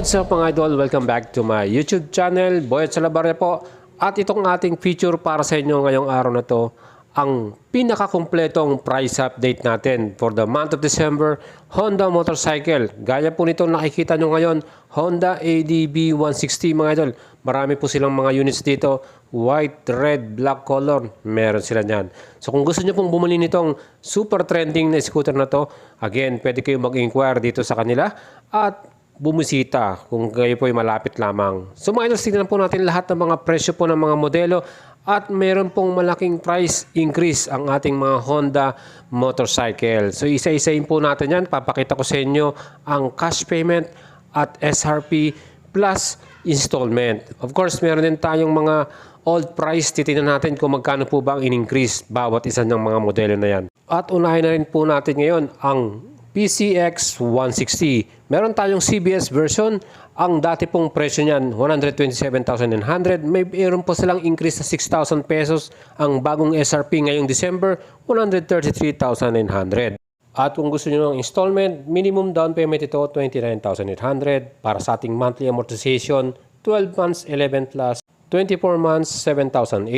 What's up mga idol? Welcome back to my YouTube channel, Boyet Salabarria po. At itong ating feature para sa inyo ngayong araw na to, ang pinakakumpletong price update natin for the month of December, Honda motorcycle. Gaya po nito nakikita nyo ngayon, Honda ADB 160 mga idol. Marami po silang mga units dito, white, red, black color, meron sila niyan. So kung gusto nyo pong bumili nitong super trending na scooter na to, again, pwede kayo mag-inquire dito sa kanila at bumisita kung kayo po ay malapit lamang. So mga idol, tignan po natin lahat ng mga presyo po ng mga modelo at meron pong malaking price increase ang ating mga Honda motorcycle. So isa-isahin po natin yan. Papakita ko sa inyo ang cash payment at SRP plus installment. Of course, meron din tayong mga old price. Titingnan natin kung magkano po ba ang in-increase bawat isa ng mga modelo na yan. At unahin na rin po natin ngayon ang PCX 160. Meron tayong CBS version. Ang dati pong presyo niyan, 127,900. Mayroon po silang increase na 6,000 pesos. Ang bagong SRP ngayong December, 133,900. At kung gusto niyo ng installment, minimum down payment ito, 29,800. Para sa ating monthly amortization, 12 months, 11 plus. 24 months, 7,080.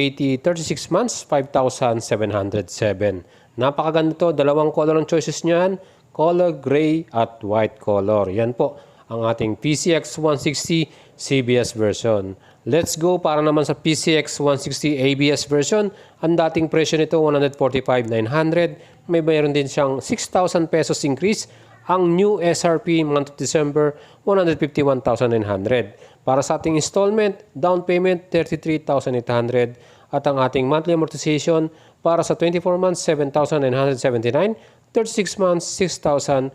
36 months, 5,707. Napakaganda to. Dalawang color ang choices niyan. Color gray at white color. Yan po ang ating PCX 160 CBS version. Let's go para naman sa PCX 160 ABS version. Ang dating presyo nito 145,900. May mayroon din siyang 6,000 pesos increase. Ang new SRP month of December 151,900. Para sa ating installment, down payment 33,800 at ang ating monthly amortization para sa 24 months 7,979. 36 months, 6,427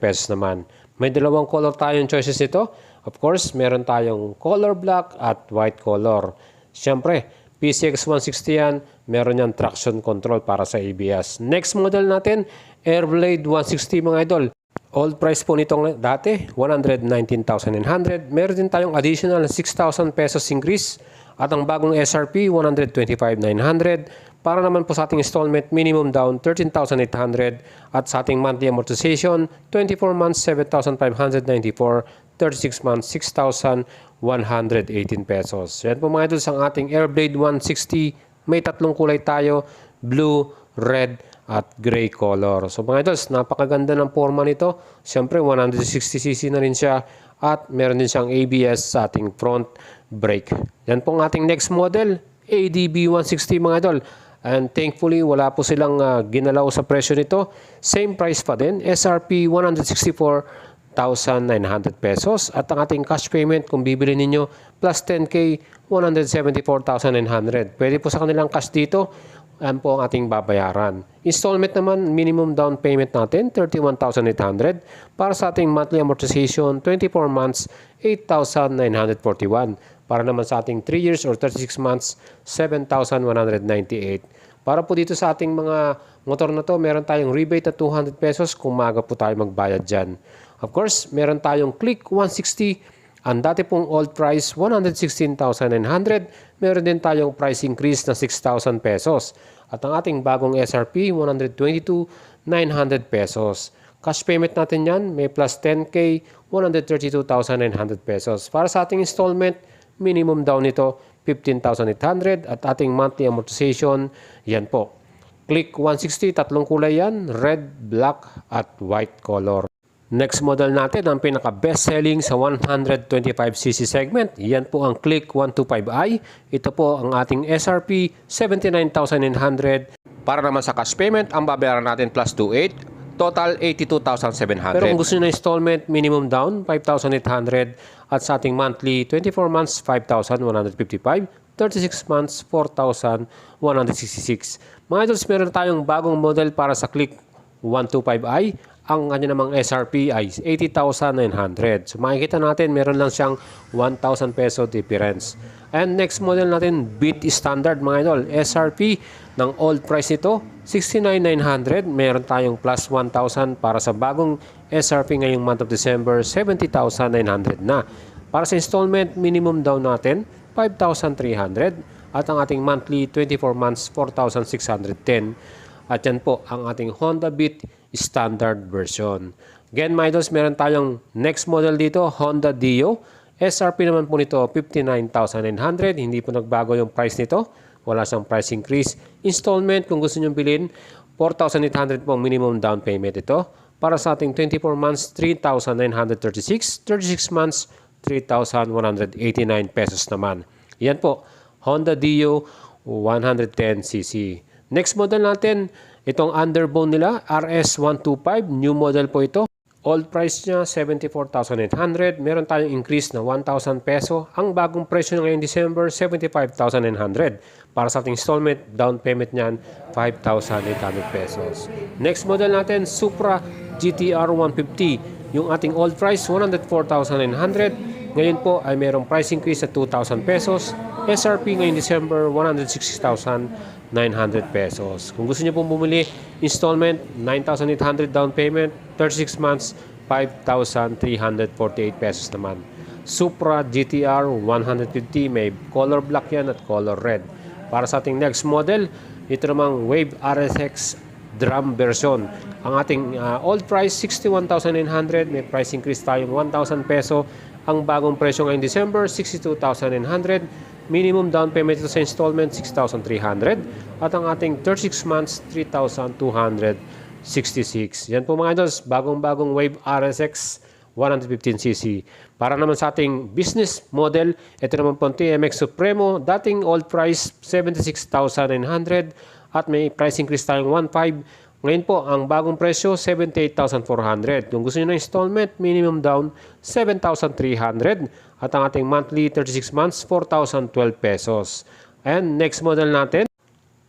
pesos naman. May dalawang color tayong choices ito. Of course, meron tayong color black at white color. Siyempre, PCX 160 yan, meron yan traction control para sa ABS. Next model natin, Airblade 160 mga idol. Old price po nitong dati, 119,900. Meron din tayong additional 6,000 pesos increase. At ang bagong SRP, 125,900. Para naman po sa ating installment, minimum down 13,800 at sa ating monthly amortization, 24 months 7,594, 36 months 6,118 pesos. Yan po mga idol ang ating Airblade 160. May tatlong kulay tayo, blue, red, at gray color. So mga idol, napakaganda ng forma nito. Siyempre 160cc na rin siya at meron din siyang ABS sa ating front brake. Yan po ang ating next model, ADB 160 mga idol. And thankfully, wala po silang ginalaw sa presyo nito. Same price pa din. SRP 164,900 pesos. At ang ating cash payment, kung bibili ninyo, plus 10K, 174,900. Pwede po sa kanilang cash dito. Yan po ang ating babayaran. Installment naman, minimum down payment natin, 31,800. Para sa ating monthly amortization, 24 months, 8,941. Para naman sa ating 3 years or 36 months, 7,198. Para po dito sa ating mga motor na to, meron tayong rebate na 200 pesos kung maaga po tayo magbayad dyan. Of course, meron tayong Click 160. Ang dati pong old price, 116,900. Meron din tayong price increase na 6,000 pesos. At ang ating bagong SRP, 122,900 pesos. Cash payment natin yan, may plus 10K, 132,900 pesos. Para sa ating installment, minimum down nito, 15,800 at ating monthly amortization, yan po. Click 160, tatlong kulay yan, red, black at white color. Next model natin, ang pinaka-best selling sa 125cc segment. Yan po ang Click 125i. Ito po ang ating SRP, 79,900. Para naman sa cash payment, ang babayaran natin plus 28. Total 82,700. Pero kung gusto nyo na installment, minimum down 5,800 at sa ating monthly 24 months 5,155, 36 months 4,166. Mga idols, meron tayong bagong model para sa Click 125i. Ang kanya namang SRP ay 80,900. So makikita natin meron lang siyang 1,000 peso difference. And next model natin, Beat Standard mga idol. SRP ng old price nito, 69,900. Meron tayong plus 1,000 para sa bagong SRP ngayong month of December, 70,900 na. Para sa installment, minimum down natin, 5,300. At ang ating monthly, 24 months, 4,610. At yan po ang ating Honda Beat Standard version. Again mga idols, meron tayong next model dito, Honda Dio. SRP naman po nito, 59,900. Hindi po nagbago yung price nito. Wala siyang price increase. Installment, kung gusto nyo bilhin, 4,800 po minimum down payment ito. Para sa ating 24 months, 3,936. 36 months, 3,189 pesos naman. Yan po, Honda Dio 110cc. Next model natin, itong underbone nila, RS125. New model po ito. Old price niya, 74,800. Meron tayong increase na 1,000 peso. Ang bagong presyo niya ngayong December, 75,900. Para sa ating installment, down payment niyan, 5,800 pesos. Next model natin, Supra GTR 150. Yung ating old price, 104,900. Ngayon po ay merong price increase sa 2,000 pesos. SRP ngayong December, 160,900 pesos. Kung gusto niyo pong bumili, installment, 9,800 down payment, 36 months, 5,348 pesos naman. Supra GTR 150, may color black yan at color red. Para sa ating next model, ito namang Wave RSX drum version. Ang ating old price, 61,900. May price increase tayo 1,000 peso. Ang bagong presyo ngayong December, 62,900. Minimum down payment ito sa installment, 6,300. At ang ating 36 months, 3,266. Yan po mga idols, bagong-bagong Wave RSX 115cc. Para naman sa ating business model, ito naman po ang TMX Supremo. Dating old price, 76,900. At may price increase tayong 1,500. Ngayon po, ang bagong presyo, 78,400. Kung gusto nyo na installment, minimum down, 7,300. At ang ating monthly, 36 months, 4,012 pesos. And next model natin,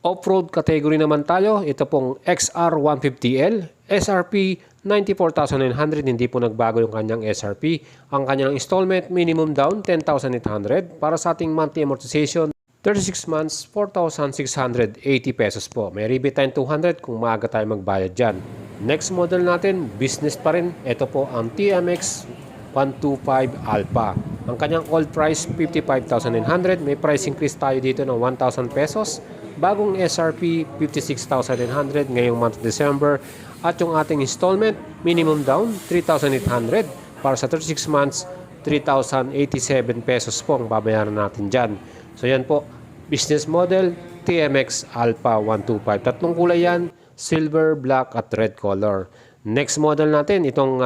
off-road category naman tayo. Ito pong XR150L. SRP, 94,900. Hindi po nagbago yung kanyang SRP. Ang kanyang installment, minimum down, 10,800. Para sa ating monthly amortization, 36 months, 4,680 pesos po. May rebate tayong 200 kung maaga tayo magbayad dyan. Next model natin, business pa rin. Ito po ang TMX 125 Alpha. Ang kanyang old price, 55,900. May price increase tayo dito ng 1,000 pesos. Bagong SRP, 56,900 ngayong month of December. At yung ating installment, minimum down, 3,800. Para sa 36 months, 3,087 pesos po ang babayaran natin dyan. So yan po, business model, TMX Alpha 125. Tatlong kulay yan, silver, black at red color. Next model natin, itong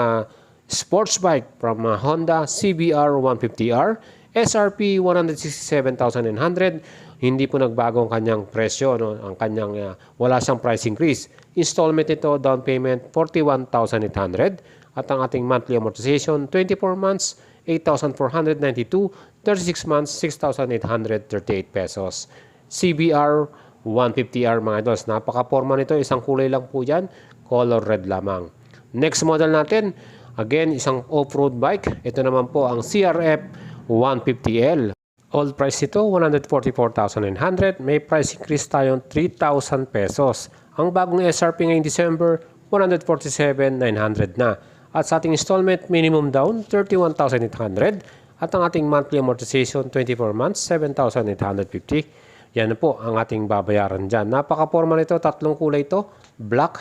sports bike from Honda CBR 150R. SRP 167,900. Hindi po nagbago ang kanyang presyo, no? Ang kanyang wala siyang price increase. Installment ito, down payment 41,800 at ang ating monthly amortization 24 months 8,492, 36 months 6,838 pesos. CBR 150R mga idols. Napaka-forma nito, isang kulay lang po yan, color red lamang. Next model natin, again isang off-road bike. Ito naman po ang CRF 150L. Old price nito, 144,900. May price increase tayong 3,000 pesos. Ang bagong SRP ngayong December, 147,900 na. At sa ating installment, minimum down, 31,800. At ang ating monthly amortization, 24 months, 7,850. Yan na po ang ating babayaran dyan. Napaka-forma nito, tatlong kulay ito, black,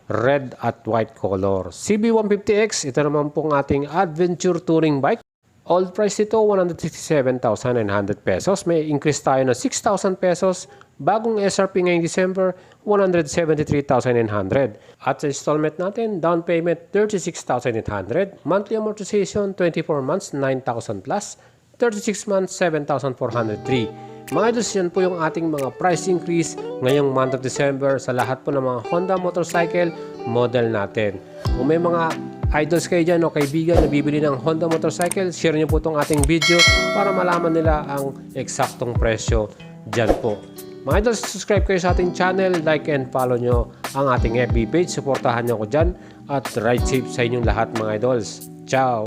red at white color. CB150X, ito naman po ang ating adventure touring bike. Old price nito, 167,900 pesos. May increase tayo na 6,000 pesos. Bagong SRP ngayong December, 173,900. At sa installment natin, down payment, 36,800. Monthly amortization, 24 months, 9,000 plus. 36 months, 7,403. Mga idols, yan po yung ating mga price increase ngayong month of December sa lahat po ng mga Honda motorcycle model natin. Kung may mga idols kayo dyan o kaibigan na bibili ng Honda motorcycle, share nyo po itong ating video para malaman nila ang eksaktong presyo dyan po. Mga idols, subscribe kayo sa ating channel, like and follow nyo ang ating FB page, supportahan nyo ko dyan at ride safe sa inyong lahat mga idols. Ciao!